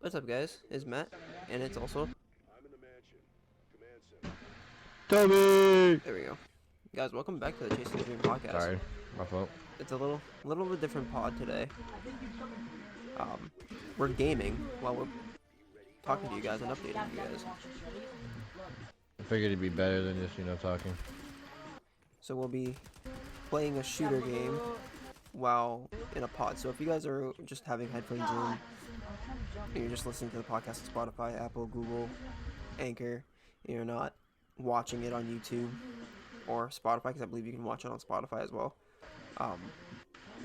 What's up, guys? It's Matt, and it's also Toby! there we go, guys. Welcome back to the Chasing the Dream podcast. Sorry, my fault. It's a little bit different pod today. Um, we're gaming while we're talking to you guys and updating you guys. I figured it'd be better than just, talking. So we'll be playing a shooter game while in a pod. So if you guys are just having headphones in and you're just listening to the podcast on Spotify, Apple, Google, Anchor, and you're not watching it on YouTube or Spotify, because I believe you can watch it on Spotify as well.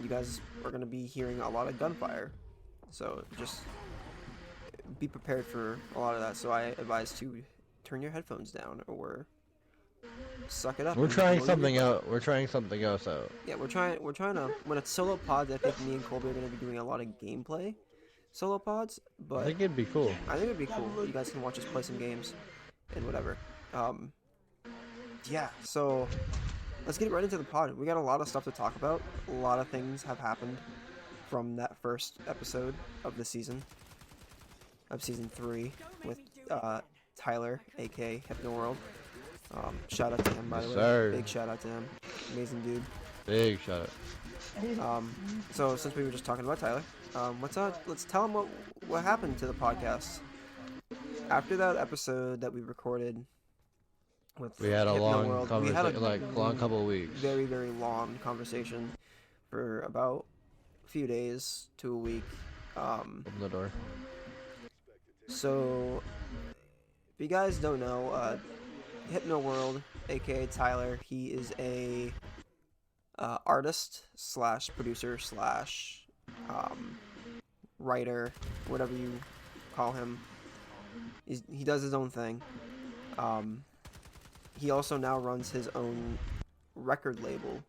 You guys are going to be hearing a lot of gunfire, so just be prepared for a lot of that. So I advise to turn your headphones down or suck it up. We're trying something out. We're trying something else out. Yeah, we're trying to, when it's solo pods, I think me and Colby are going to be doing a lot of gameplay solo pods, but I think it'd be cool. I think it'd be cool. You guys can watch us play some games and whatever. Yeah, so let's get right into the pod. We got a lot of stuff to talk about. A lot of things have happened from that first episode of the season, of season 3, with Tyler, aka Hypno World. Shout out to him, by the way. Sir. Big shout out to him. Amazing dude. Big shout out. So since we were just talking about Tyler, let's tell him what happened to the podcast after that episode that we recorded with We had a Hypno long World. conversation, long couple of weeks. Very, very long conversation for about a few days to a week. Open the door. So, if you guys don't know, Hypno World, aka Tyler, he is a artist slash producer slash writer, whatever you call him. He does his own thing. He also now runs his own record label,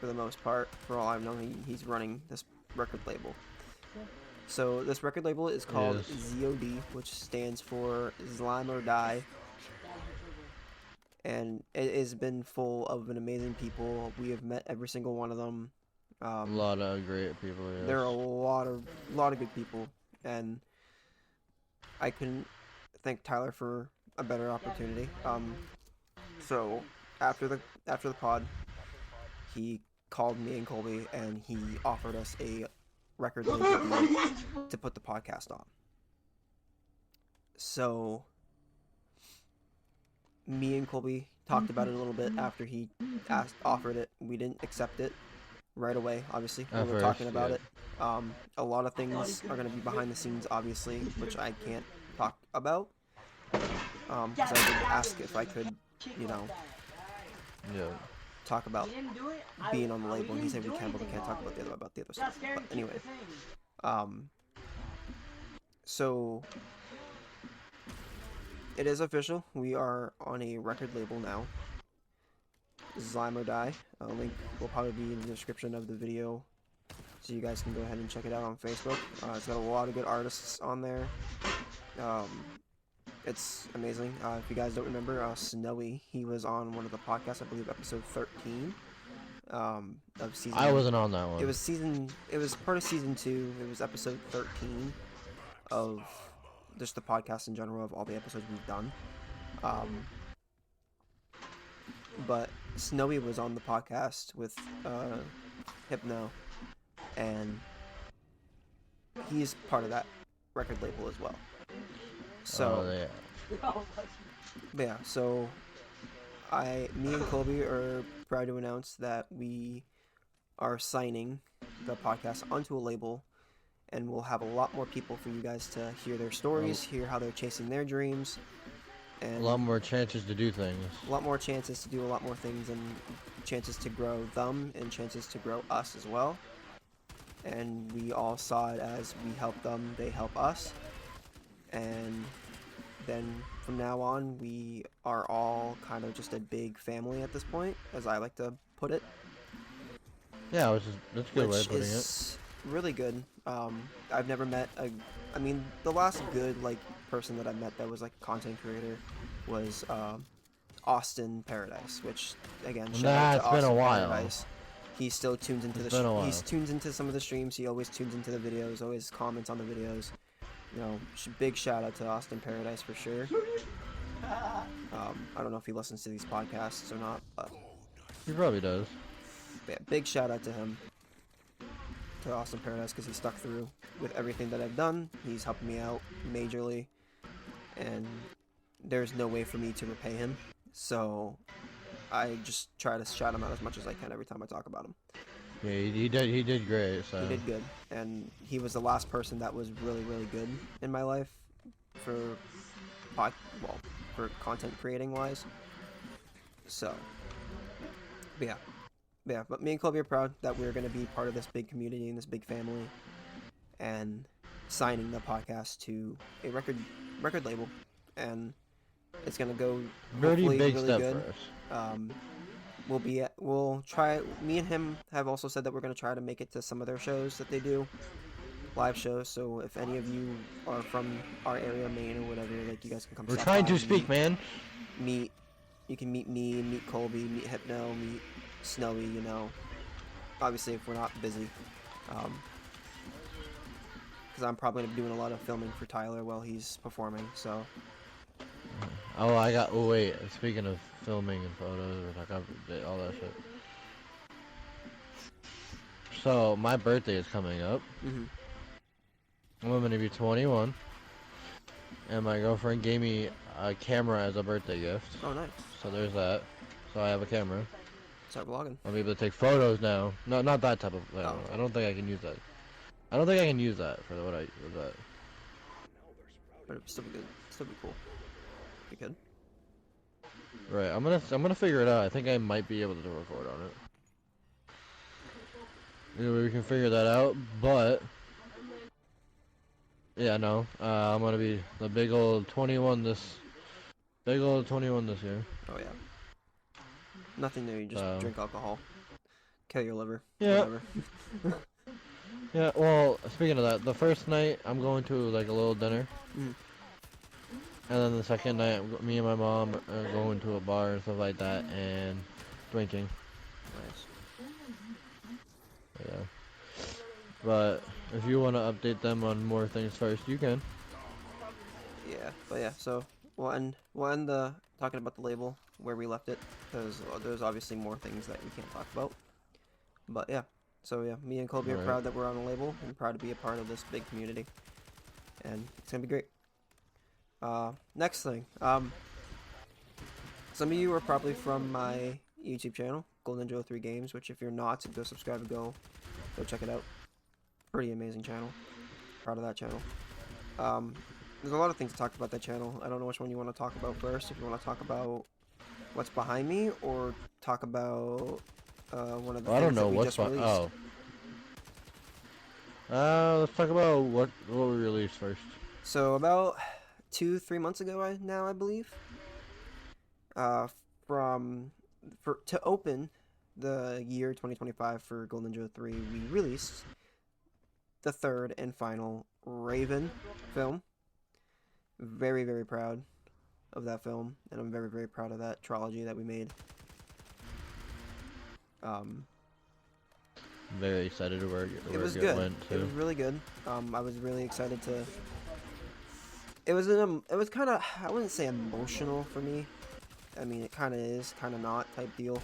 for the most part. For all I've known, he's running this record label. So this record label is called ZOD, which stands for Slime or Die. And it has been full of an amazing people. We have met every single one of them. A lot of great people. Yes. There are a lot of good people, and I couldn't thank Tyler for a better opportunity. So after the pod, he called me and Colby, and he offered us a record label deal to put the podcast on. So me and Colby talked about it a little bit after he offered it. We didn't accept it right away, obviously. We were talking about it. A lot of things are going to be behind the scenes, obviously, which I can't talk about. Because I did ask if I could, talk about being on the label, and he said we can, but we can't talk about the other stuff. But anyway, so it is official. We are on a record label now. Slime or Die. Link will probably be in the description of the video, so you guys can go ahead and check it out on Facebook. It's got a lot of good artists on there. It's amazing. If you guys don't remember, Snowy, he was on one of the podcasts, I believe episode 13 of season. I wasn't on that one. It was part of season 2. It was episode 13 of just the podcast in general, of all the episodes we've done. But Snowy was on the podcast with Hypno, and he's part of that record label as well. So, yeah, so me and Colby are proud to announce that we are signing the podcast onto a label, and we'll have a lot more people for you guys to hear their stories, hear how they're chasing their dreams, and a lot more chances to do things. A lot more chances to do a lot more things, and chances to grow them, and chances to grow us as well. And we all saw it as we help them, they help us. And then from now on, we are all kind of just a big family at this point, as I like to put it. Yeah, that's a good way of putting it. Really good. I've never met the last good person that I met that was a content creator was Austin Paradise, which again, shout out to it's Austin been a while. Paradise. He still tunes into he tunes into some of the streams. He always tunes into the videos, always comments on the videos. you know, big shout out to Austin Paradise for sure. I don't know if he listens to these podcasts or not, but He probably does. yeah, big shout out to him, to Austin Paradise, because he stuck through with everything that I've done. He's helped me out majorly, and there's no way for me to repay him. So I just try to shout him out as much as I can every time I talk about him. Yeah, he did great. So He did good, and he was the last person that was really, really good in my life for, for content creating wise. So, but me and Colby are proud that we're going to be part of this big community and this big family, and signing the podcast to a record label, and it's going to go pretty big really step good. for us. We'll try. Me and him have also said that we're going to try to make it to some of their shows that they do, live shows. So if any of you are from our area, Maine or whatever, like, you guys can come. We're trying to speak, man. You can meet me, meet Colby, meet Hypno, meet Snowy. You know, obviously if we're not busy, because I'm probably gonna be doing a lot of filming for Tyler while he's performing. So. Oh, wait. Speaking of filming and photos, all that shit. So, my birthday is coming up. Mm-hmm. I'm gonna be 21. And my girlfriend gave me a camera as a birthday gift. Oh, nice. So there's that. So I have a camera. Start vlogging. I'll be able to take photos now. No, not that type of. Oh. I don't think I can use that. I don't think I can use that for what I with that. But it'd still be good. Still be cool. Be good. Right. I'm gonna figure it out. I think I might be able to record on it. Yeah, we can figure that out. But yeah, no. I'm gonna be the big old 21 this. Big old 21 this year. Oh yeah. Nothing new. You just drink alcohol. Kill your liver. Yeah. Whatever. Yeah. Well, speaking of that, the first night I'm going to like a little dinner. Mm. And then the second night, me and my mom are going to a bar and stuff like that and drinking. Nice. Yeah. But if you want to update them on more things first, you can. Yeah, but yeah, so we'll end the talking about the label where we left it, because there's obviously more things that we can't talk about. But yeah, so yeah, me and Colby are proud that we're on the label and proud to be a part of this big community, and it's gonna be great. Next thing, some of you are probably from my YouTube channel, Golden Joe 3 Games, which if you're not, go subscribe and go check it out. Pretty amazing channel. Proud of that channel. There's a lot of things to talk about that channel. I don't know which one you want to talk about first. If you want to talk about what's behind me, or talk about one of the things that we just released. Let's talk about what we released first. So about 2-3 months ago, I believe, to open the year 2025 for Golden Joe 3, we released the third and final Raven film. Very, very proud of that film, and I'm very, very proud of that trilogy that we made. Very excited to where it was it good. Went to. It was really good. I was really excited to. It was kind of, I wouldn't say emotional for me. I mean, it kind of is, kind of not type deal.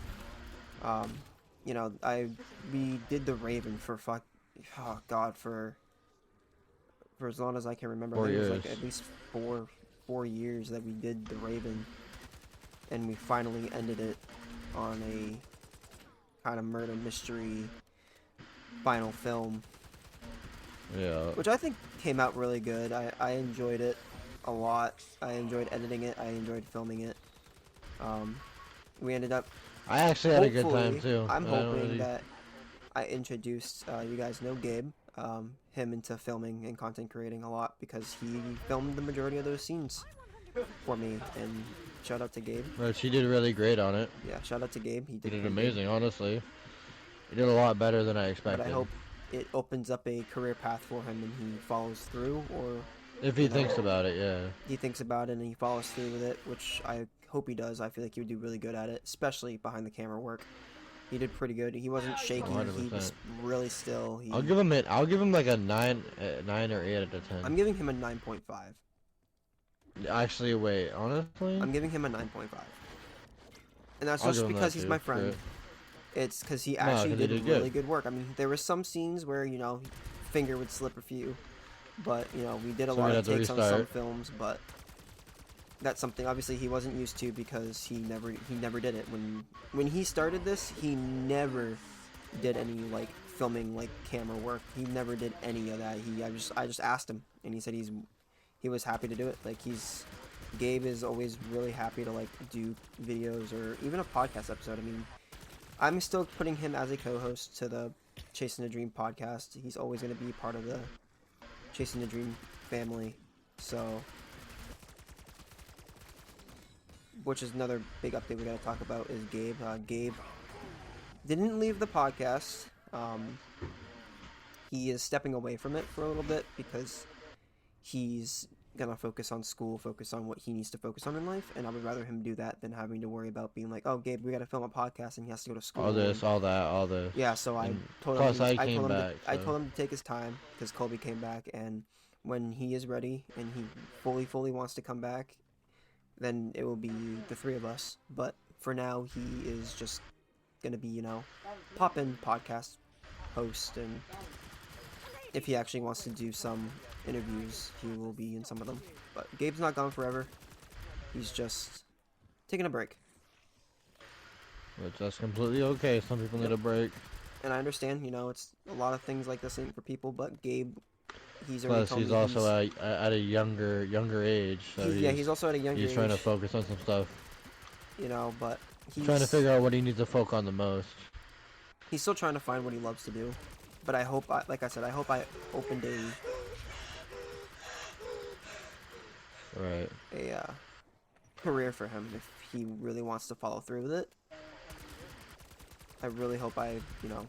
You know, we did the Raven for for as long as I can remember. 4 I think years. it was like at least four years that we did the Raven, and we finally ended it on a kind of murder mystery final film. Yeah. Which I think came out really good. I enjoyed it a lot. I enjoyed editing it. I enjoyed filming it. We ended up. I actually had a good time too. I'm hoping that I introduced, you guys know Gabe, him into filming and content creating a lot, because he filmed the majority of those scenes for me, and shout out to Gabe. Right, she did really great on it. Yeah, shout out to Gabe. He did amazing, honestly. He did a lot better than I expected. But I hope it opens up a career path for him and he follows through, or if he thinks about it, yeah. He thinks about it and he follows through with it, which I hope he does. I feel like he would do really good at it, especially behind the camera work. He did pretty good. He wasn't shaky. He was 100%. really still. I'll give him it. I'll give him like a 9 or 8 out of 10. I'm giving him a 9.5. Actually, wait. Honestly, I'm giving him a 9.5. And that's I'll just give him because that he's too. my friend. It's because he No, actually 'cause he did did really good. good work. I mean, there were some scenes where, you know, finger would slip a few. But, you know, we did a So lot we'd of have to takes on some restart. films, but that's something obviously he wasn't used to because he never did it. When he started this, he never did any like filming like camera work. He never did any of that. I just asked him and he said he was happy to do it. Like Gabe is always really happy to like do videos or even a podcast episode. I mean, I'm still putting him as a co-host to the Chasing the Dream podcast. He's always going to be part of the Chasing the Dream family. So, which is another big update we got to talk about is Gabe. Gabe didn't leave the podcast. He is stepping away from it for a little bit because he's gonna focus on school, focus on what he needs to focus on in life, and I would rather him do that than having to worry about being like, oh, Gabe, we gotta film a podcast, and he has to go to school. All this, all that, all this. Yeah, so I And told plus, him. I came back. I told him to take his time because Colby came back, and when he is ready and he fully wants to come back, then it will be the three of us. But for now, he is just gonna be, you know, pop-in podcast host, and if he actually wants to do some interviews, he will be in some of them. But Gabe's not gone forever. He's just taking a break. Which that's completely okay. Some people need a break. And I understand, you know, it's a lot of things like this ain't for people, but Gabe, he's already Plus, told he's me also at a younger age. So he's also at a younger age. He's trying to focus on some stuff. You know, but he's Trying to figure out what he needs to focus on the most. He's still trying to find what he loves to do. But I hope, like I said, I hope I opened a career for him if he really wants to follow through with it. I really hope I, you know,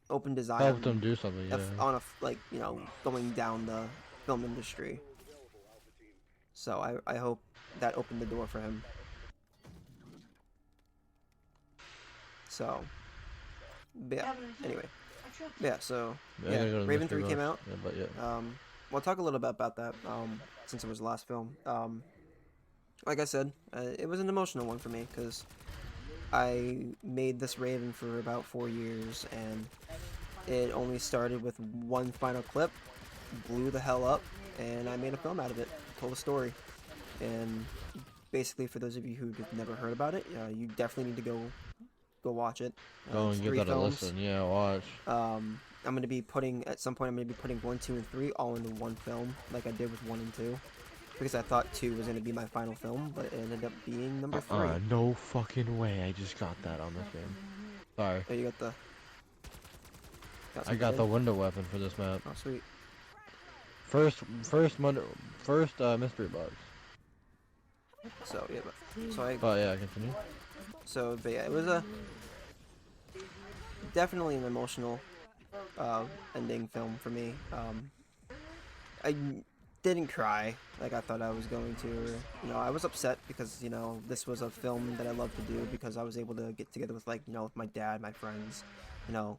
opened his eye. Helped him do something, yeah. On a, like, you know, going down the film industry. So I hope that opened the door for him. So, but yeah, anyway. Yeah, so, yeah, Raven 3 came out. Yeah, but yeah. We'll talk a little bit about that, since it was the last film. Like I said, it was an emotional one for me, because I made this Raven for about 4 years, and it only started with one final clip, blew the hell up, and I made a film out of it, told a story. And basically, for those of you who've never heard about it, you definitely need to go watch it. Go and give that a listen. Yeah, watch. I'm gonna be putting, at some point, I'm gonna be putting 1, 2, and 3 all into one film, like I did with 1 and 2, because I thought 2 was gonna be my final film, but it ended up being number 3. No fucking way! I just got that on this game. Sorry. Oh, you got the. I got the window weapon for this map. Oh, sweet. First mystery box. So yeah, Oh yeah, continue. So, but yeah, it was definitely an emotional ending film for me. I didn't cry like I thought I was going to, or, you know, I was upset because, you know, this was a film that I love to do because I was able to get together with, like, you know, with my dad, my friends, you know,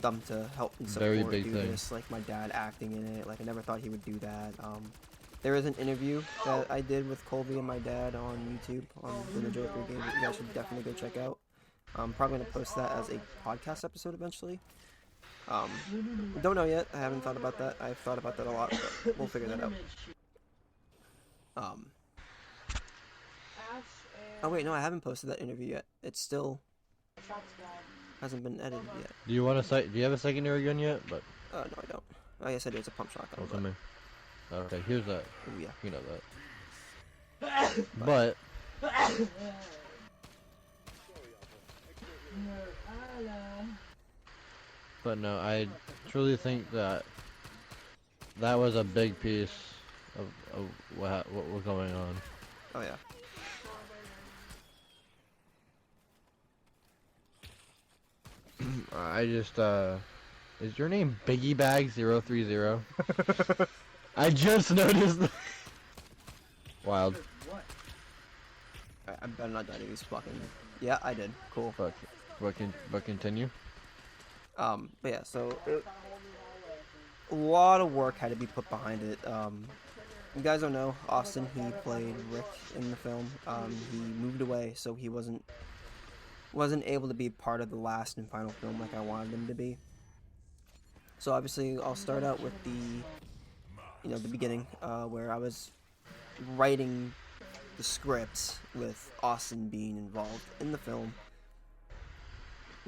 them to help and support Very big do thing. this, like my dad acting in it. Like, I never thought he would do that. There is an interview that I did with Colby and my dad on YouTube on the Joker game that you guys should definitely go check out. I'm probably going to post that as a podcast episode eventually. Don't know yet. I haven't thought about that. I've thought about that a lot, but we'll figure that out. Oh wait, no, I haven't posted that interview yet. It's still hasn't been edited yet. Do you want to do you have a secondary gun yet? But no, I don't. Oh yes, I do. It's a pump shotgun. what's on me? Okay, here's that. Oh yeah, You know that. But no, I truly think that was a big piece of what was going on. Oh yeah. I just is your name Biggie Bag 030? I just noticed. Wild. I better not die to these fucking. Yeah, I did. Cool. Fuck. But continue. But yeah, so a lot of work had to be put behind it. You guys don't know, Austin, he played Rick in the film. He moved away, so he wasn't able to be part of the last and final film like I wanted him to be. So obviously, I'll start out with the beginning, where I was writing the script with Austin being involved in the film.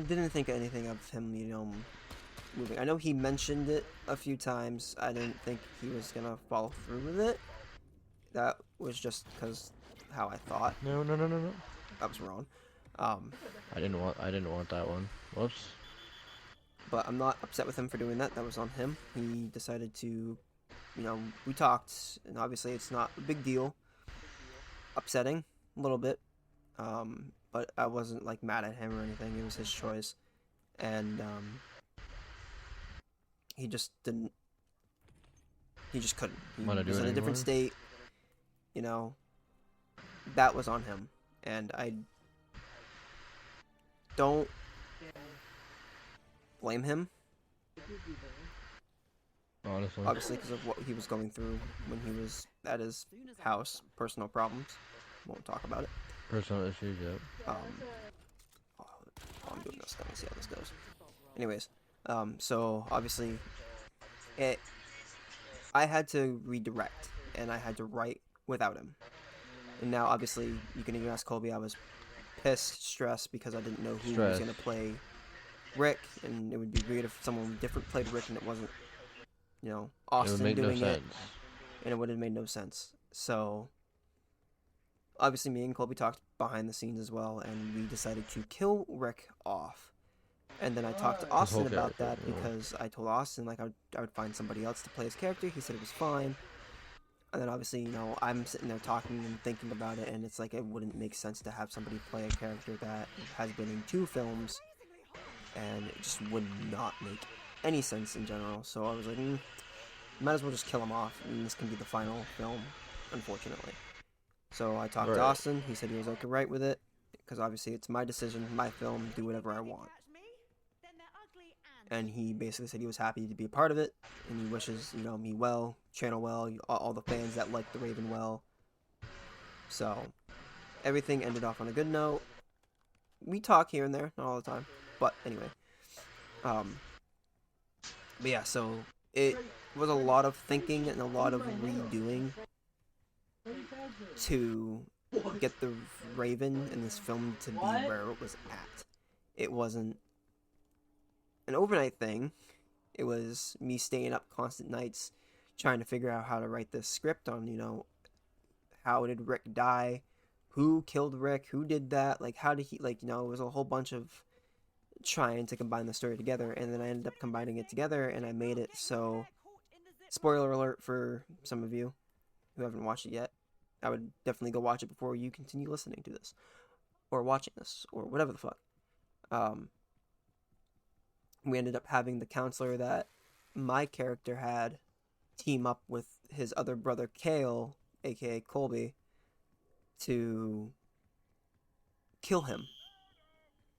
Didn't think anything of him, moving. I know he mentioned it a few times. I didn't think he was gonna follow through with it. That was just because how I thought. No. I was wrong. I didn't want that one. Whoops. But I'm not upset with him for doing that. That was on him. He decided to, we talked, and obviously it's not a big deal. Upsetting, a little bit. But I wasn't, like, mad at him or anything. It was his choice. And, he just didn't, he just couldn't. He was in a different state, that was on him. And I don't blame him. Honestly. Obviously, because of what he was going through when he was at his house. Personal problems. Won't talk about it. Personal issues, yep. I'm doing this. Let me see how this goes. Anyways, so obviously, I had to redirect, and I had to write without him. And now, obviously, you can even ask Colby. I was pissed, stressed, because I didn't know who was going to play Rick, and it would be weird if someone different played Rick and it wasn't, Austin doing it, and it would have made no sense. So, obviously, me and Colby talked behind the scenes as well, and we decided to kill Rick off. And then I talked to Austin about that because I told Austin, like, I would find somebody else to play his character. He said it was fine. And then obviously, I'm sitting there talking and thinking about it, and it's like it wouldn't make sense to have somebody play a character that has been in 2 films, and it just would not make any sense in general. So I was like, might as well just kill him off, and this can be the final film, unfortunately. So I talked to Austin. He said he was okay with it, because obviously it's my decision, my film, do whatever I want. And he basically said he was happy to be a part of it, and he wishes, me well, channel well, all the fans that like the Raven well. So, everything ended off on a good note. We talk here and there, not all the time, but anyway. But yeah, so it was a lot of thinking and a lot of redoing to get the Raven in this film to be where it was at. It wasn't an overnight thing. It was me staying up constant nights trying to figure out how to write this script on, how did Rick die, who killed Rick, who did that, like, how did he, like, it was a whole bunch of trying to combine the story together, and then I ended up combining it together, and I made it so, spoiler alert for some of you who haven't watched it yet, I would definitely go watch it before you continue listening to this, or watching this, or whatever the fuck. We ended up having the counselor that my character had team up with his other brother Kale, aka Colby, to kill him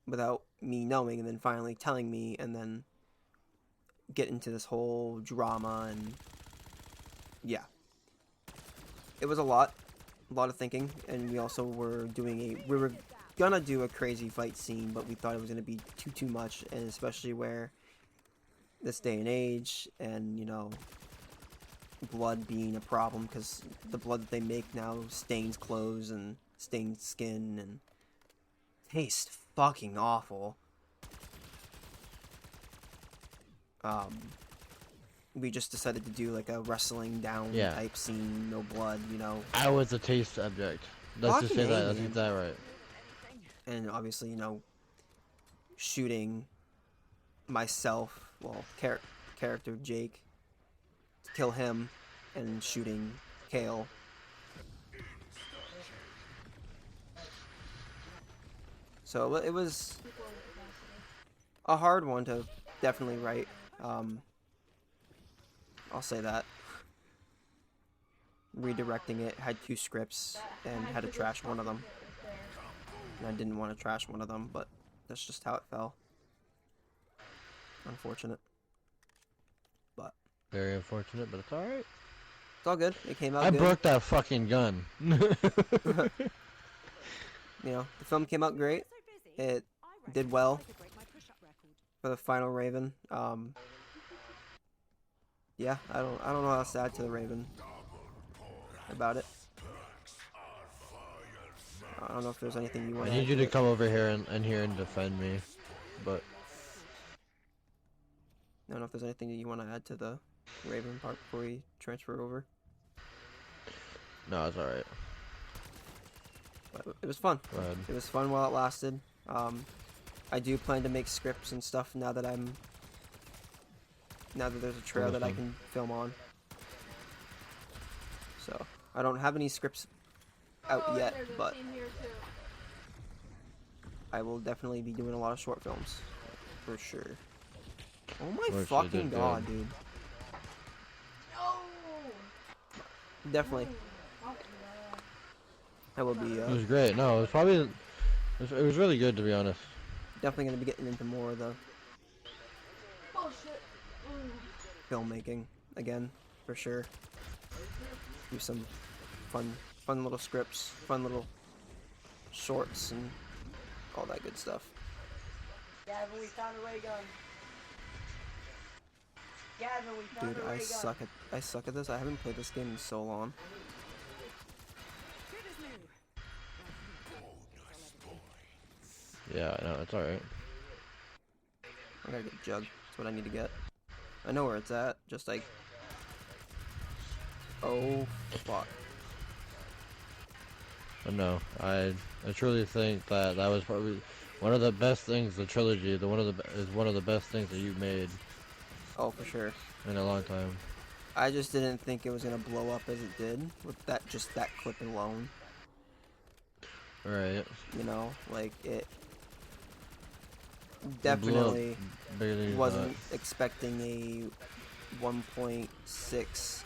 without me knowing, and then finally telling me, and then get into this whole drama. And yeah, it was a lot of thinking. And we also were we were gonna do a crazy fight scene, but we thought it was gonna be too much, and especially where this day and age, and blood being a problem, because the blood that they make now stains clothes and stains skin and tastes fucking awful. We just decided to do like a wrestling down type scene, no blood, I was a taste subject. Let's just say that. Let's get that right. And obviously, shooting myself, well, character Jake, to kill him, and shooting Kale. So it was a hard one to definitely write. I'll say that. Redirecting it, had 2 scripts, and had to trash one of them. And I didn't want to trash one of them, but That's just how it fell. Unfortunate. But Very unfortunate, but it's alright. it's all good. It came out I good. broke that fucking gun. You know, the film came out great. It did well for the final Raven. Yeah, I don't know how to add to the Raven about it. I don't know if there's anything you want I to add need you to to it. come over here and here and defend me, but I don't know if there's anything that you want to add to the Raven part before we transfer over. no, it's alright. But it was fun. Go ahead. It was fun while it lasted. I do plan to make scripts and stuff now that there's a trail that I can film on. So I don't have any scripts out yet, but I will definitely be doing a lot of short films for sure. Oh my fucking god, dude! Definitely. I will be. It was great. No, it was probably. It was really good, to be honest. Definitely gonna be getting into more of the filmmaking again, for sure. Do some fun little scripts, fun little shorts, and all that good stuff. Gavin, we found a ray gun. Gavin, we found Dude, a ray gun. I suck at this. I haven't played this game in so long. Yeah, no, it's alright. I gotta get Jug. That's what I need to get. I know where it's at. Just like, oh fuck. But no, I truly think that was probably one of the best things. The trilogy, is one of the best things that you've made Oh, for sure. in a long time. I just didn't think it was gonna blow up as it did with that clip alone. Right. You know, like it definitely wasn't expecting a 1.6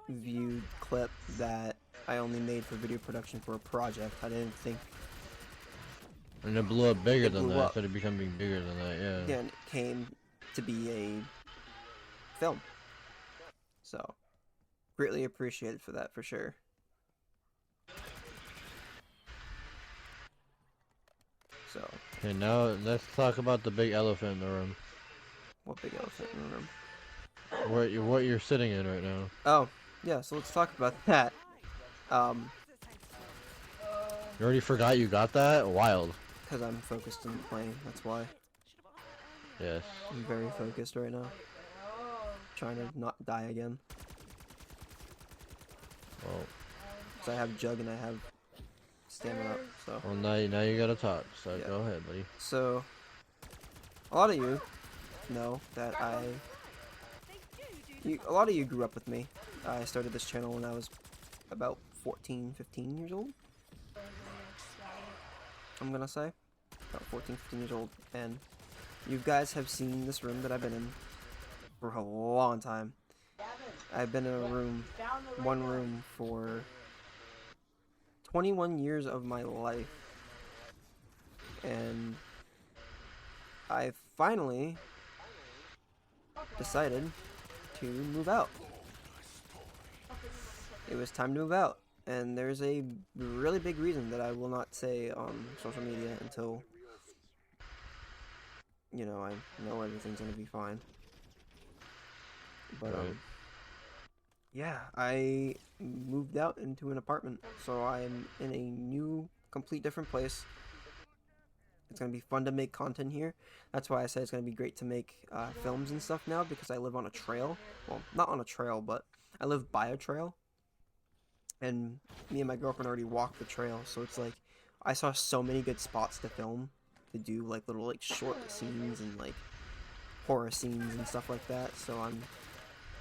viewed clip that I only made for video production for a project. I didn't think. And it blew up bigger than that. Up. Instead of becoming bigger than that, yeah. Yeah, and it came to be a film. So, greatly appreciated for that, for sure. So. Okay, now let's talk about the big elephant in the room. What big elephant in the room? What you're sitting in right now. Oh, yeah, so let's talk about that. You already forgot you got that? Wild. Because I'm focused on playing, that's why. Yes. I'm very focused right now. Trying to not die again. Well, So I have Jug and I have stamina up, so. well now you gotta talk, so Yeah. go ahead, buddy. So, a lot of you know that a lot of you grew up with me. I started this channel when I was about 14, 15 years old. I'm gonna say. About 14, 15 years old. And you guys have seen this room that I've been in for a long time. I've been in a room, one room, for 21 years of my life. And I finally decided to move out. It was time to move out. And there's a really big reason that I will not say on social media until, you know, I know everything's gonna be fine. But, Right. yeah, I moved out into an apartment. So I'm in a new, complete different place. It's gonna be fun to make content here. That's why I say it's gonna be great to make films and stuff now, because I live on a trail. Well, not on a trail, but I live by a trail. And me and my girlfriend already walked the trail, so it's like I saw so many good spots to film, to do like little like short scenes and like horror scenes and stuff like that. So I'm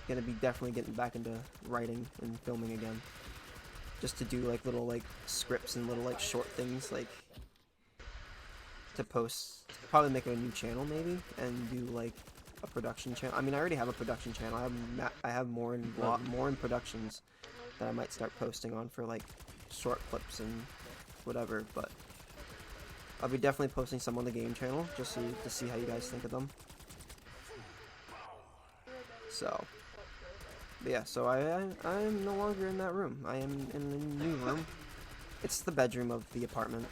gonna be definitely getting back into writing and filming again, just to do like little like scripts and little like short things like to post. Probably make a new channel maybe and do like a production channel. I mean, I already have a production channel. I have more in productions that I might start posting on for like short clips and whatever, but I'll be definitely posting some on the game channel just to see how you guys think of them. So, but yeah, so I'm no longer in that room. I am in a new room. It's the bedroom of the apartment,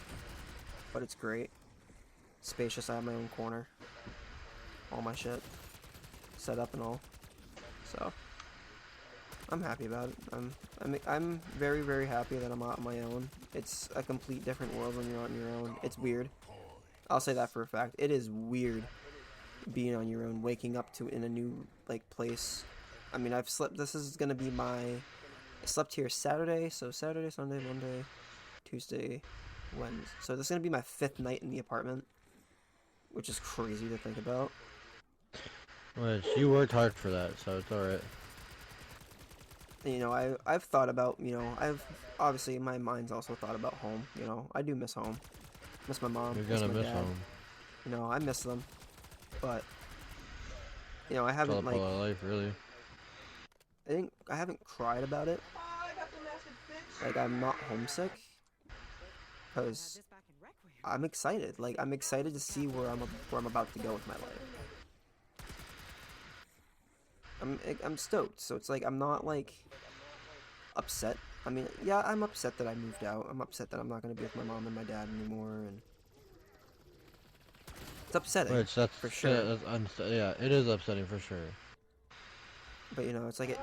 but it's great. Spacious. I have my own corner. All my shit set up and all. So I'm happy about it. I'm very, very happy that I'm out on my own. It's a complete different world when you're on your own. It's weird. I'll say that for a fact. It is weird being on your own, waking up in a new like place. I mean, I've slept. This is gonna be I slept here Saturday, so Saturday, Sunday, Monday, Tuesday, Wednesday. So this is gonna be my 5th night in the apartment, which is crazy to think about. Which you worked hard for that, so it's alright. You know, I've thought about, you know, obviously my mind's also thought about home. You know, I do miss home. Miss my mom. You're gonna miss my miss dad. home. You know, I miss them, but you know, I It's all haven't part like of life, really. I haven't cried about it. Like I'm not homesick, because I'm excited. Like I'm excited to see where I'm about to go with my life. I'm stoked. So it's like I'm not like upset. I mean, yeah, I'm upset that I moved out. I'm upset that I'm not gonna be with my mom and my dad anymore, and it's upsetting. Which that's for sure. Yeah, yeah, it is upsetting for sure. But you know, it's like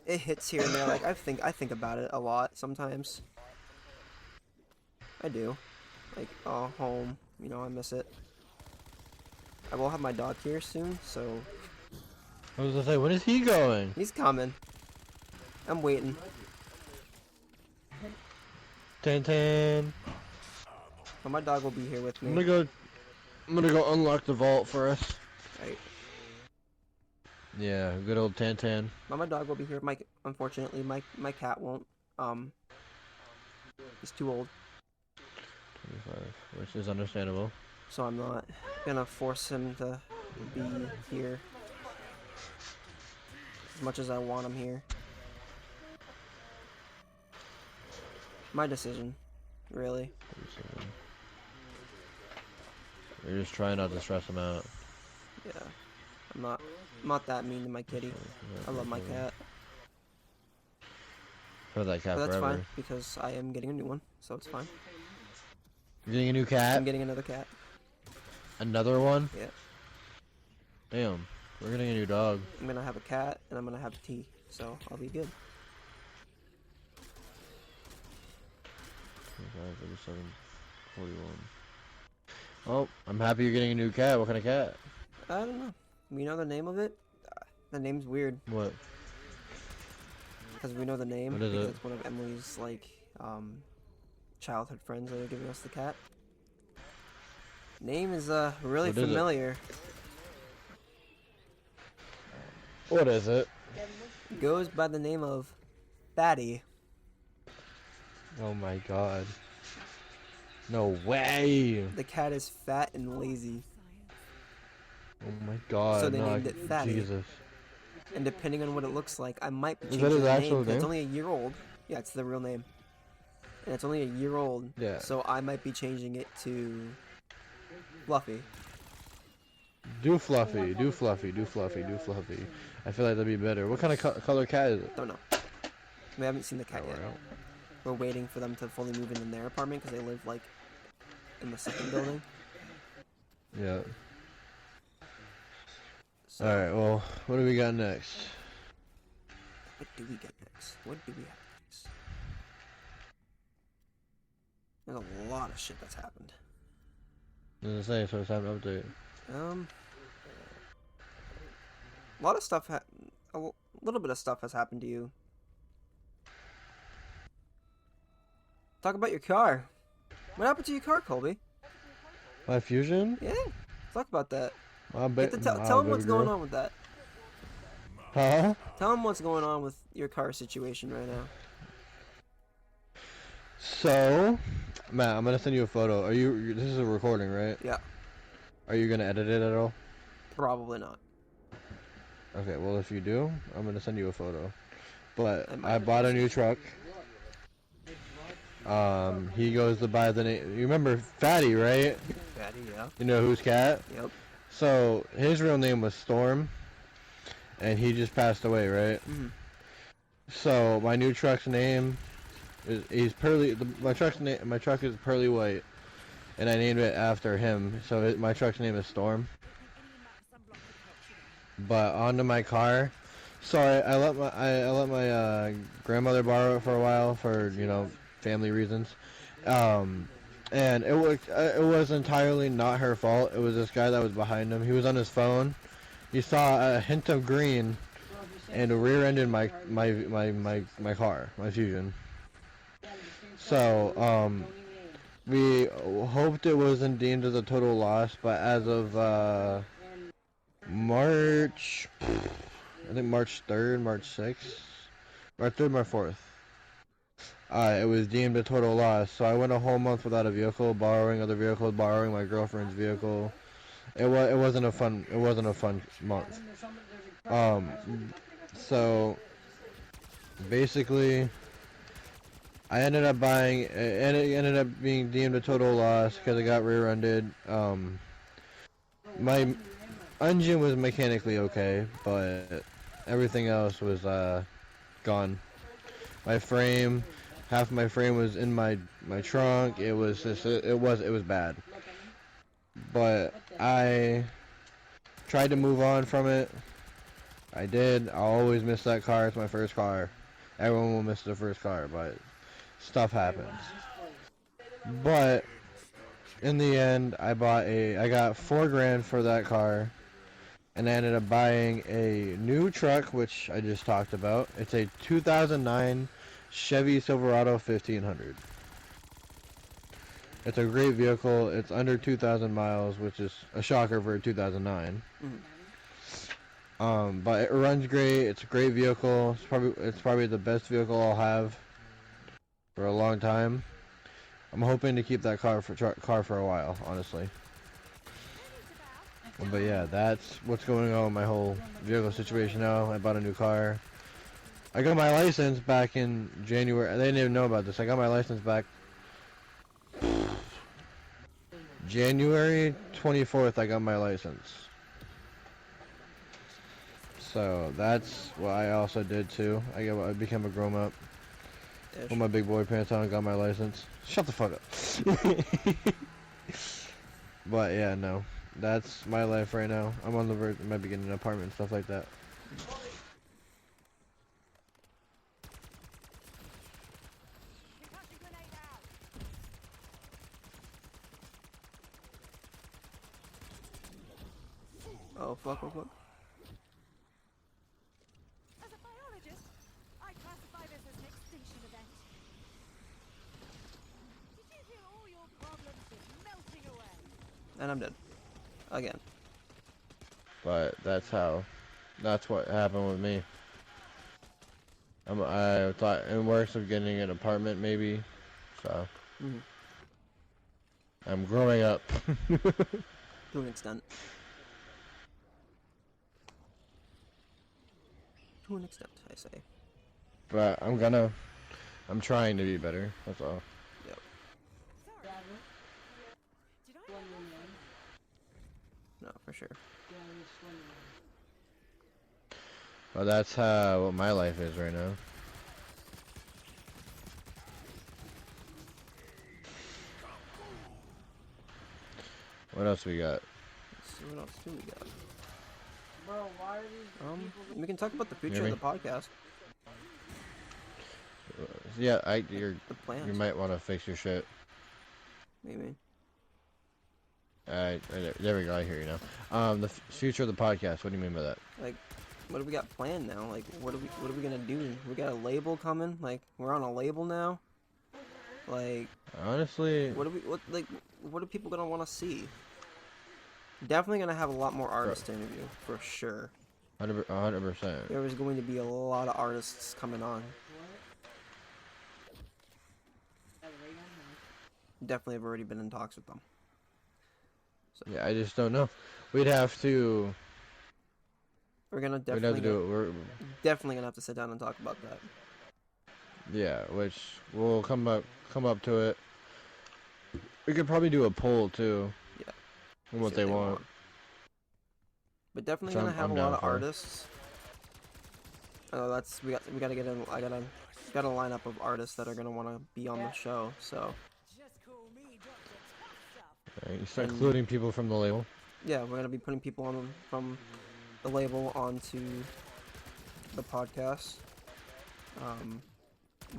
it hits here and there. Like I think about it a lot sometimes. I do. Like, oh, home. You know, I miss it. I will have my dog here soon, so I was gonna say, when is he going? he's coming. I'm waiting. Tan. But my dog will be here with me. I'm gonna go unlock the vault for us. Right. Yeah, good old Tan. But my dog will be here. Unfortunately, my cat won't. He's too old. 25, which is understandable. So I'm not gonna force him to be here as much as I want him here. My decision, really. You're just trying not to stress him out. Yeah, I'm not that mean to my kitty. I love my cat. For that cat But that's forever. fine because I am getting a new one, so it's fine. You're getting a new cat? I'm getting another cat. Another one? Yeah. Damn, we're getting a new dog. I'm gonna have a cat and I'm gonna have a tea, so I'll be good. 25, 37, 41. Oh, I'm happy you're getting a new cat. What kind of cat? I don't know. We know the name of it. The name's weird What? because we know the name What is because it? it's one of Emily's like childhood friends that are giving us the cat. Name is really What is it? familiar. What is it? Goes by the name of Fatty. Oh my god. No way! The cat is fat and lazy, Oh my god. So they no, named it Fatty. Jesus. and depending on what it looks like, I might be Is that changing his the actual name 'cause it's name? only a year old. Yeah, it's the real name, and it's only a year old. Yeah. So I might be changing it to Fluffy. Do fluffy. I feel like that'd be better. What kind of color cat is it? Don't know. We haven't seen the cat yet. Alright. We're waiting for them to fully move in their apartment because they live like in the second building. Yeah. So, Alright, well, what do we got next? what do we get next? What do we have next? There's a lot of shit that's happened. I was gonna say, so it's time to update. A lot of stuff. A little bit of stuff has happened to you. Talk about your car. What happened to your car, Colby? My Fusion? Yeah, talk about that. I bet. Tell him what's going on with that. Huh? Tell him what's going on with your car situation right now. So, Matt, I'm gonna send you a photo. This is a recording, right? Yeah, Are you gonna edit it at all? probably not. Okay, well, if you do, I'm gonna send you a photo. But I might I bought a new truck. He goes to by the name. You remember Fatty, right? Fatty, yeah. You know who's cat? Yep. So his real name was Storm, and he just passed away, right? Mm-hmm. So my new truck's name is he's Pearly. My truck is Pearly White, and I named it after him. So my truck's name is Storm. But onto my car. So I let my grandmother borrow it for a while for family reasons. Um, and it was entirely not her fault. It was this guy that was behind him. He was on his phone. He saw a hint of green and rear-ended my car, my Fusion. So we hoped it wasn't deemed as a total loss, but as of March, I think March 3rd, March 6th, March 3rd, March 4th. It was deemed a total loss, so I went a whole month without a vehicle, borrowing other vehicles, borrowing my girlfriend's vehicle. It wasn't a fun month. So basically, I ended up buying, and it ended up being deemed a total loss because it got rear-ended. My engine was mechanically okay, but everything else was gone. My frame, half my frame was in my trunk. It was just it was bad. But I tried to move on from it. I did. I'll always miss that car. It's my first car. Everyone will miss their first car, but stuff happens. But in the end, I got $4,000 for that car, and I ended up buying a new truck, which I just talked about. It's a 2009 Chevy Silverado 1500. It's a great vehicle. It's under 2,000 miles, which is a shocker for a 2009. But it runs great. It's a great vehicle. It's probably the best vehicle I'll have for a long time. I'm hoping to keep that car for a while, honestly. But yeah, that's what's going on with my whole vehicle situation now. I bought a new car. I got my license back in January. They didn't even know about this. I got my license back January 24th. I got my license. So that's what I also did too. I became a grown up. Put my big boy pants on and got my license. Shut the fuck up. But yeah, no. That's my life right now. I'm on the verge. I might be getting an apartment and stuff like that. Oh, fuck. As a biologist, I classify this as an extinction event. Did you hear all your problems just melting away? And I'm dead. Again. But that's what happened with me. I thought in works of getting an apartment maybe, so I'm growing up. To an extent. To an extent, I say. But I'm trying to be better. That's all. Yep. Sorry. Did I? No, for sure. But that's what my life is right now. What else we got? Let's see, what else do we got? Bro, why are these people... We can talk about the future Hear of the podcast. Yeah, The plans. you might want to fix your shit. Maybe. There we go. I hear you now. The future of the podcast. What do you mean by that? Like, what do we got planned now? Like, what are we gonna do? We got a label coming. Like, we're on a label now. Like, Honestly, what are people gonna want to see? Definitely gonna have a lot more artists to interview for sure. 100%. There is going to be a lot of artists coming on. Definitely have already been in talks with them. So. Yeah, I just don't know. We'd have to. We're gonna We'd have to do it. definitely gonna have to sit down and talk about that. Yeah, which we'll come up to it. We could probably do a poll too Yeah, on see what what they they want. want. But definitely Which gonna have I'm a lot down of for. artists. We gotta get in. I got a lineup of artists that are gonna want to be on the show. So Just call me Dr. Tough Stuff. Right, you start and including people from the label. yeah, we're gonna be putting people on from the label onto the podcast. Um,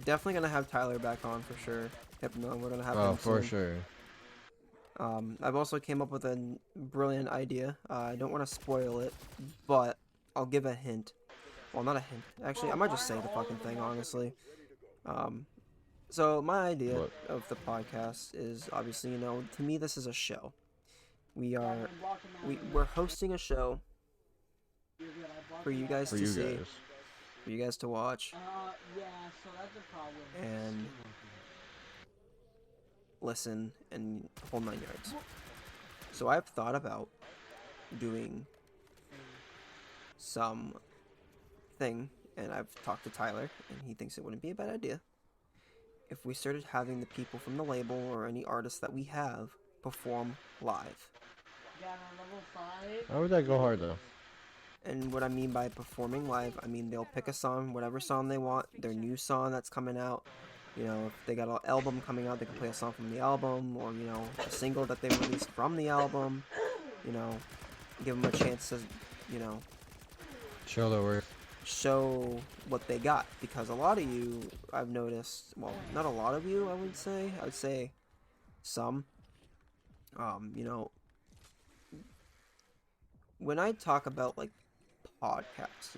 Definitely gonna have Tyler back on for sure. Hypno, we're gonna have Oh, him for soon. sure. I've also came up with a brilliant idea. I don't want to spoil it, but I'll give a hint. Well, not a hint. Actually, I might just say the fucking thing, honestly. Um, so my idea What? of the podcast is obviously, to me this is a show. We're hosting a show for you guys For to you see, guys. for you guys to watch, Yeah, so that's a problem. and listen, and whole 9 yards. So I've thought about doing some thing, and I've talked to Tyler, and he thinks it wouldn't be a bad idea if we started having the people from the label or any artists that we have perform live. Got on level 5. How would that go hard though? And what I mean by performing live, I mean they'll pick a song, whatever song they want, their new song that's coming out. If they got an album coming out, they can play a song from the album, or, a single that they released from the album. You know, give them a chance to, you know, Show their work. show what they got. Because a lot of you, I've noticed, well, not a lot of you, I would say some, you know, when I talk about, like, podcasts,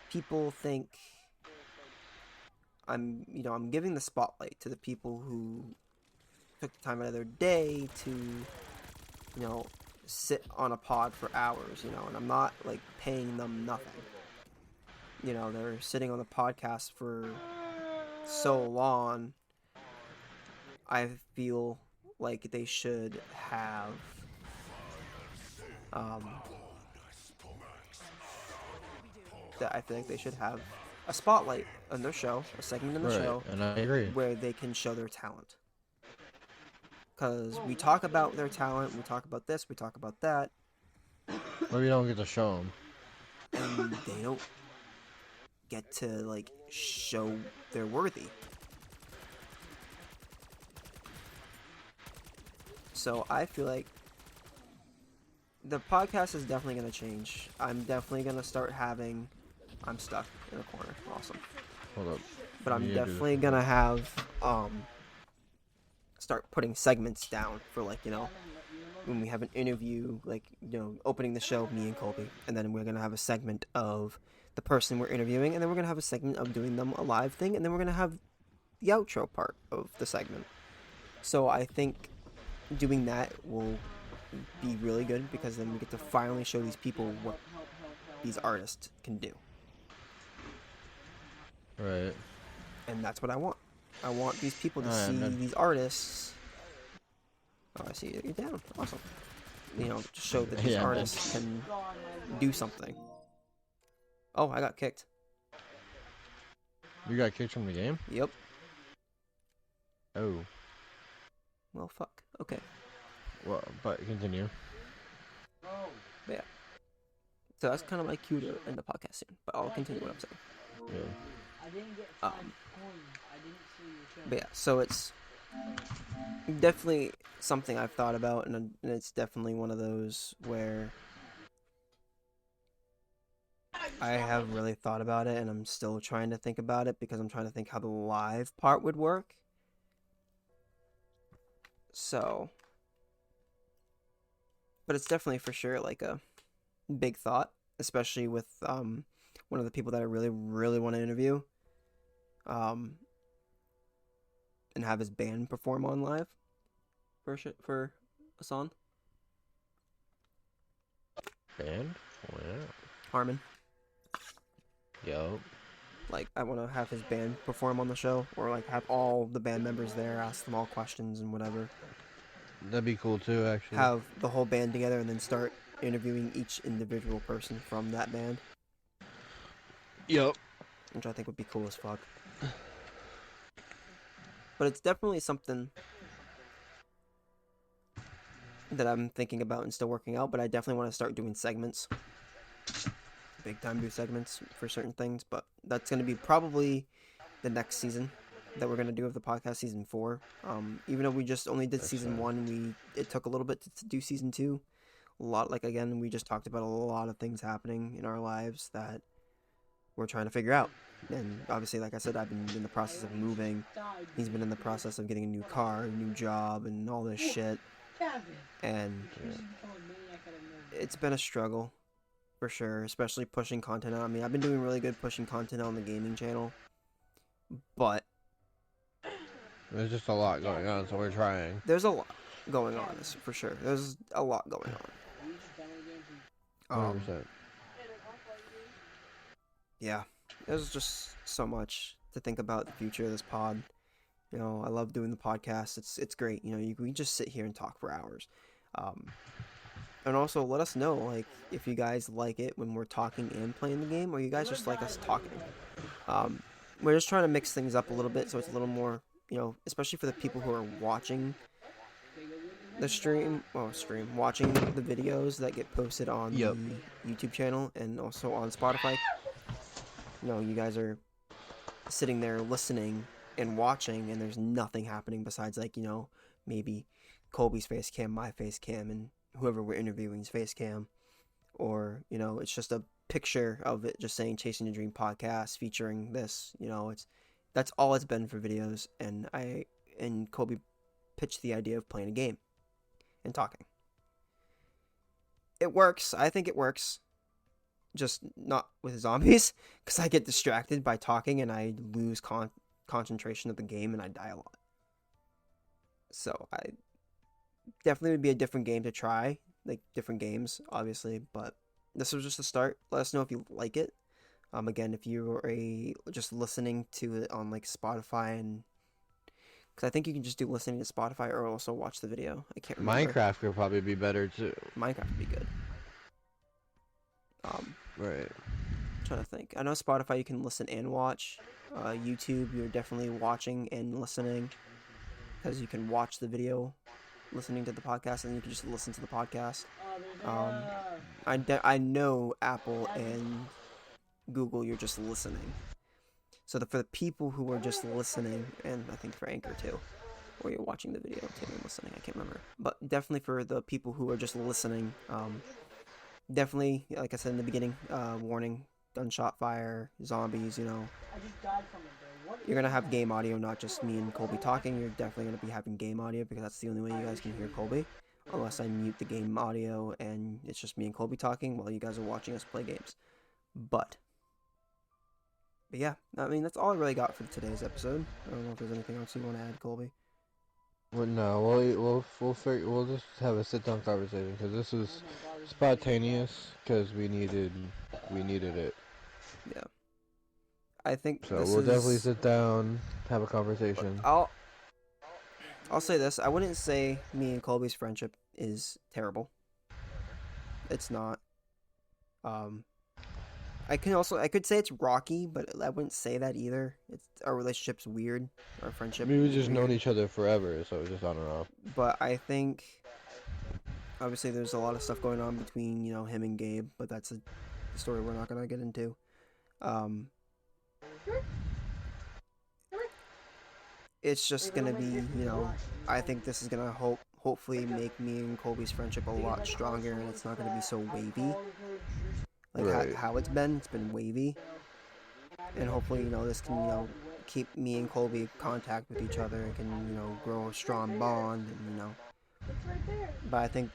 people think I'm giving the spotlight to the people who took the time out of their day to, sit on a pod for hours, and I'm not, like, paying them nothing. They're sitting on the podcast for so long. I feel like they should have, that I feel like they should have a spotlight on their show, a segment in the Right, show, and I agree. where they can show their talent. Because we talk about their talent, we talk about this, we talk about that, But we don't get to show them. and they don't get to, like, show they're worthy. So I feel like the podcast is definitely going to change. I'm definitely going to start having... I'm stuck in a corner. Awesome. Hold up. But I'm You do this. definitely going to have... start putting segments down for, like, when we have an interview, like, opening the show, me and Colby, and then we're going to have a segment of the person we're interviewing, and then we're going to have a segment of doing them a live thing, and then we're going to have the outro part of the segment. So I think doing that will be really good, because then we get to finally show these people what these artists can do. Right. And that's what I want. I want these people to Alright, see man. these artists. Oh, I see you're down. Awesome. To show that these Yeah, artists can do something. Oh, I got kicked. You got kicked from the game? Yep. Oh. Well, fuck. Okay. Well, but continue. But yeah. So that's kind of my cue to end the podcast soon. But I'll continue what I'm saying. Yeah. I didn't get 5 Um, coins. I didn't see your show. But yeah, so it's definitely something I've thought about, and it's definitely one of those where I have really thought about it, and I'm still trying to think about it, because I'm trying to think how the live part would work. So, but it's definitely for sure like a big thought, especially with one of the people that I really, really want to interview, and have his band perform on live for a song. Band? Wow. Harmon. Yo. Like, I want to have his band perform on the show, or like have all the band members there, ask them all questions and whatever. That'd be cool too, actually. Have the whole band together and then start interviewing each individual person from that band, Yup. which I think would be cool as fuck. But it's definitely something that I'm thinking about and still working out, but I definitely want to start doing segments. Big time do segments for certain things, but that's going to be probably the next season that we're going to do of the podcast, season 4. Even though we just only did season 1, it took a little bit to do season 2. A lot, like, again, we just talked about a lot of things happening in our lives that we're trying to figure out. And obviously, like I said, I've been in the process of moving. He's been in the process of getting a new car, a new job, and all this shit. And it's been a struggle, for sure, especially pushing content out. I mean, I've been doing really good pushing content on the gaming channel, but There's just a lot going on, so we're trying. there's a lot going on, for sure. There's a lot going on. 100%. Yeah, there's just so much to think about the future of this pod. You know, I love doing the podcast. It's great. You know, we just sit here and talk for hours. And also let us know, like, if you guys like it when we're talking and playing the game, or you guys just like us talking. We're just trying to mix things up a little bit so it's a little more, you know, especially for the people who are watching the watching the videos that get posted on the YouTube channel and also on Spotify. You know, you guys are sitting there listening and watching, and there's nothing happening besides, like, you know, maybe Colby's face cam, my face cam, and whoever we're interviewing's face cam, or, you know, it's just a picture of it just saying Chasing the Dream podcast featuring this. You know, that's all it's been for videos. And I and Colby pitched the idea of playing a game and talking. It works. I think it works. Just not with zombies, because I get distracted by talking and I lose concentration of the game and I die a lot. So I definitely would be a different game to try, like different games, obviously, but this was just a start. Let us know if you like it. Again, if you're just listening to it on like Spotify, and because I think you can just do listening to Spotify or also watch the video. I can't remember. Minecraft could probably be better too. Minecraft would be good. Right. I'm trying to think. I know Spotify you can listen and watch. YouTube you're definitely watching and listening, because you can watch the video listening to the podcast, and you can just listen to the podcast. I know Apple and Google you're just listening. So for the people who are just listening, and I think for Anchor too, or you're watching the video too and listening, I can't remember, but definitely for the people who are just listening, definitely, like I said in the beginning, warning, gunshot fire, zombies, you know. You're going to have game audio, not just me and Colby talking. You're definitely going to be having game audio, because that's the only way you guys can hear Colby. Unless I mute the game audio and it's just me and Colby talking while you guys are watching us play games. But yeah, I mean, that's all I really got for today's episode. I don't know if there's anything else you want to add, Colby. Well, no, we'll just have a sit down conversation, because this is spontaneous, because we needed it. Yeah. I think so. We'll definitely sit down, have a conversation. I'll say this: I wouldn't say me and Colby's friendship is terrible. It's not. I could say it's rocky, but I wouldn't say that either. Our relationship's weird. Our friendship. We've just known each other forever, so it's just I don't know. But I think, obviously, there's a lot of stuff going on between, you know, him and Gabe, but that's a story we're not gonna get into. It's just gonna be, you know, I think this is gonna hopefully make me and Colby's friendship a lot stronger, and it's not gonna be so wavy. Like right. how it's been wavy. And hopefully, you know, this can, you know, keep me and Colby in contact with each other and can, you know, grow a strong bond, and, you know. But I think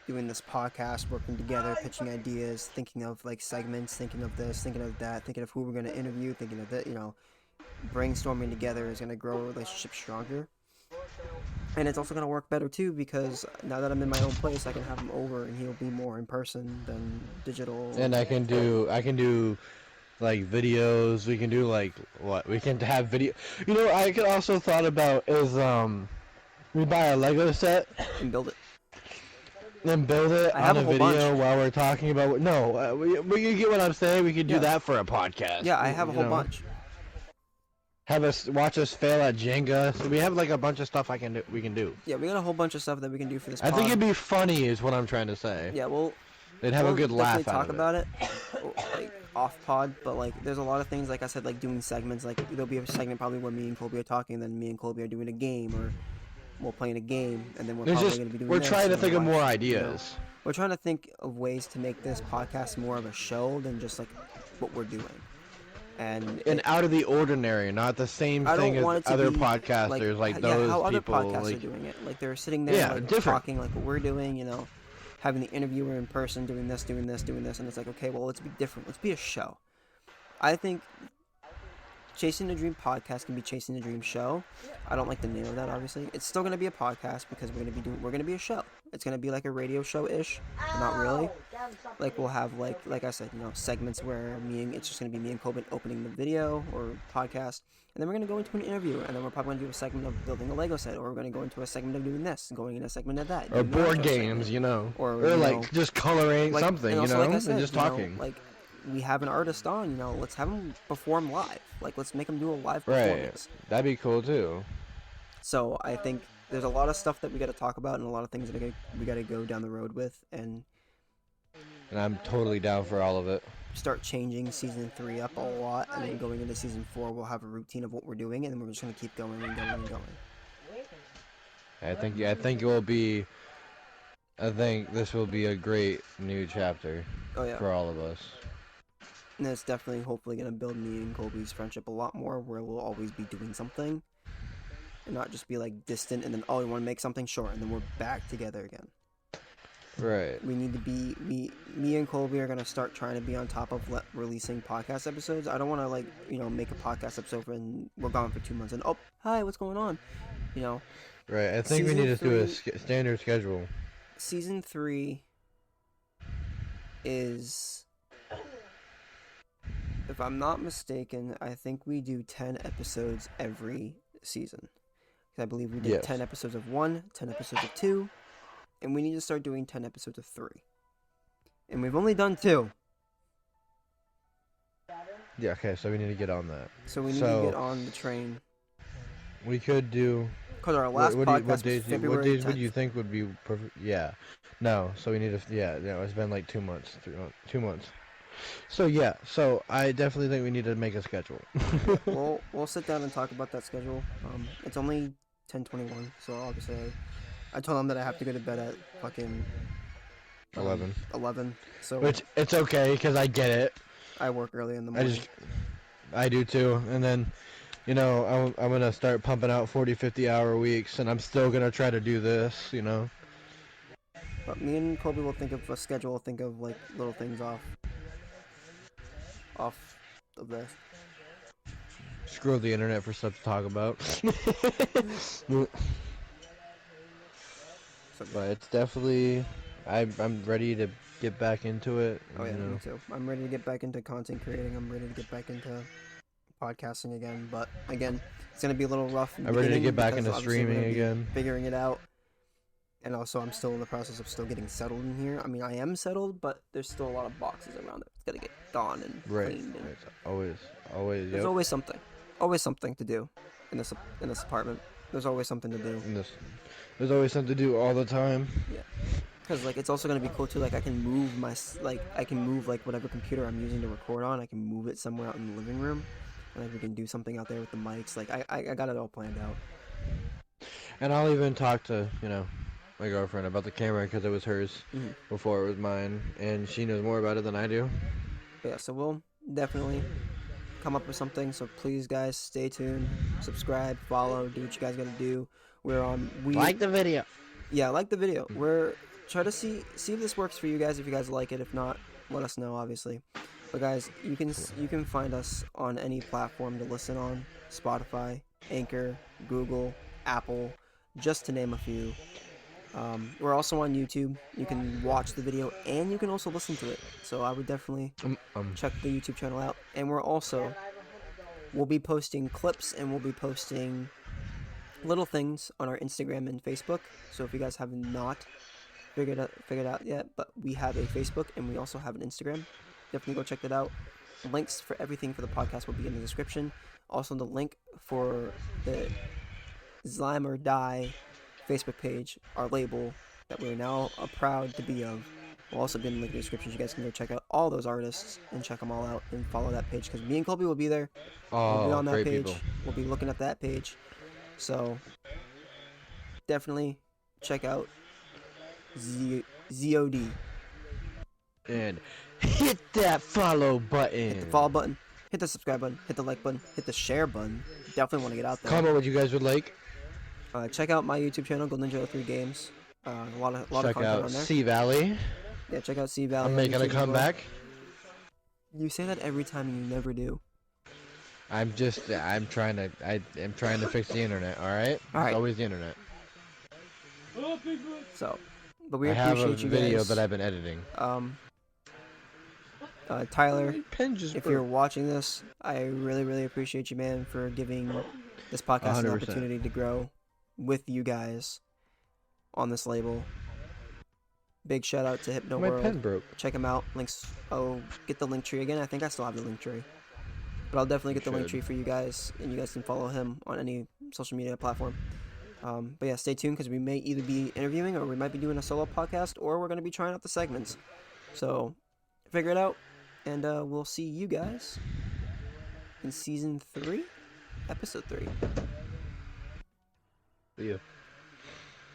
doing this podcast, working together, pitching ideas, thinking of like segments, thinking of this, thinking of that, thinking of who we're gonna interview, thinking of that, you know, brainstorming together is gonna grow a relationship stronger. And it's also gonna work better too, because now that I'm in my own place, I can have him over, and he'll be more in person than digital. And I can do like videos. We can do like what? We can have video. You know, I could also thought about is we buy a Lego set and build it. Then build it on a video bunch. while we're talking about. No, we get what I'm saying. We could do that for a podcast. Yeah, I have a whole bunch. Have us watch us fail at Jenga. So we have like a bunch of stuff we can do. Yeah, we got a whole bunch of stuff that we can do for this I think pod. it'd be funny, is what I'm trying to say. Yeah, They'd have a good definitely laugh talk out of about it. like off pod, but like there's a lot of things, like I said, like doing segments. Like there'll be a segment probably where me and Colby are talking, then me and Colby are doing a game, or we're playing a game, and then we're There's probably just going to be doing we're this, trying to and think then of more you know. ideas. We're trying to think of ways to make this podcast more of a show than just like what we're doing. And out of the ordinary, not the same I thing don't as want it to other be podcasters like yeah, those how other people. podcasts Like, are doing it. Like they're sitting there yeah, like different. talking like what we're doing, you know, having the interviewer in person, doing this, and it's like, okay, well, let's be different. Let's be a show. I think Chasing the Dream podcast can be Chasing the Dream show. I don't like the name of that, obviously. It's still gonna be a podcast because we're gonna be a show. It's gonna be like a radio show ish, but not really. Like we'll have like I said, you know, segments where it's just gonna be me and Colby opening the video or podcast, and then we're gonna go into an interview, and then we're probably gonna do a segment of building a Lego set, or we're gonna go into a segment of doing this, going into a segment of that, or doing the board outro games, segment. you know, Or like know, just coloring like, something, and you also, know, like I said, and just you know, talking. like we have an artist on, you know, let's have him perform live. Like let's make him do a live Right, performance. that'd be cool too. So I think there's a lot of stuff that we got to talk about, and a lot of things that we got to go down the road with, and I'm totally down for all of it. start changing season 3 up a lot, and then going into season 4 we'll have a routine of what we're doing, and then we're just going to keep going and going and going. I think this will be a great new chapter Oh yeah. for all of us. And it's definitely hopefully going to build me and Colby's friendship a lot more, where we'll always be doing something and not just be like distant and then, oh, you want to make something, sure, and then we're back together again. Right. We need to be me and Colby are going to start trying to be on top of releasing podcast episodes. I don't want to like, you know, make a podcast episode and we're gone for 2 months and, oh, hi, what's going on, you know. Right, I think we need to do a standard schedule. Season 3 is, if I'm not mistaken, I think we do 10 episodes every season. I believe we did 10 episodes of 1, 10 episodes of 2, and we need to start doing 10 episodes of 3. And we've only done 2. Yeah, okay, so we need to get on that. So we need to get on the train. We could do... Because our last podcast was February What days 10th. would you think would be perfect? Yeah. No, so we need to... Yeah, it's been like 2 months. 2 months. So yeah, so I definitely think we need to make a schedule. We'll sit down and talk about that schedule. It's only 10:21, so obviously I told them that I have to go to bed at fucking 11. 11. So Which it's okay because I get it. I work early in the morning. I do too, and then, you know, I'm gonna start pumping out 40, 50-hour weeks, and I'm still gonna try to do this, you know. But me and Colby will think of a schedule, think of like little things off of this. Screw the internet for stuff to talk about. But it's definitely, I'm ready to get back into it. Oh yeah, you know. me too. I'm ready to get back into content creating. I'm ready to get back into podcasting again. But again, it's gonna be a little rough. I'm ready to get back into streaming again. Figuring it out. And also, I'm still in the process of still getting settled in here. I mean, I am settled, but there's still a lot of boxes around it. It's gotta get gone and cleaned. And It's always. there's always something to do in this apartment. There's always something to do. There's always something to do all the time. Yeah. Because like it's also gonna be cool too. Like I can move whatever computer I'm using to record on. I can move it somewhere out in the living room, and like we can do something out there with the mics. Like I got it all planned out. And I'll even talk to my girlfriend about the camera because it was hers before it was mine, and she knows more about it than I do. But yeah, so we'll definitely come up with something. So please, guys, stay tuned, subscribe, follow, do what you guys gotta do. Like the video. Yeah, like the video. We're try to see if this works for you guys. If you guys like it, if not, let us know, obviously. But guys, you can find us on any platform to listen on: Spotify, Anchor, Google, Apple, just to name a few. We're also on YouTube. You can watch the video and you can also listen to it. So I would definitely check the YouTube channel out. And we'll be posting clips and we'll be posting little things on our Instagram and Facebook. So if you guys have not figured out yet, but we have a Facebook and we also have an Instagram. Definitely go check that out. links for everything for the podcast will be in the description. Also, the link for the Slime or Die Facebook page, our label that we're now proud to be of, will also be in the link in the description. You guys can go check out all those artists and check them all out and follow that page, because me and Colby will be there. We'll be Oh, on that great page. people. We'll be looking at that page. So definitely check out ZOD. And hit that follow button. Hit the follow button. Hit the subscribe button. Hit the like button. Hit the share button. Definitely want to get out there. Comment what you guys would like. Check out my YouTube channel, Golden Ninja 03 Games. A lot of Check content out on there. Sea Valley. Yeah, check out Sea Valley. I'm making a comeback. You say that every time and you never do. I'm trying to fix the internet. All right. All right. It's always the internet. So, but we I have appreciate a you video guys. that I've been editing. Tyler, My pen just if broke. you're watching this, I really, really appreciate you, man, for giving this podcast an 100%. opportunity to grow with you guys on this label. Big shout out to Hypno My World. pen broke. Check them out. Links. Oh, get the link tree again. I think I still have the link tree, but I'll definitely get the link should. tree for you guys, and you guys can follow him on any social media platform. But yeah, stay tuned, because we may either be interviewing or we might be doing a solo podcast, or we're going to be trying out the segments. So figure it out, and we'll see you guys in season 3, episode 3. See ya.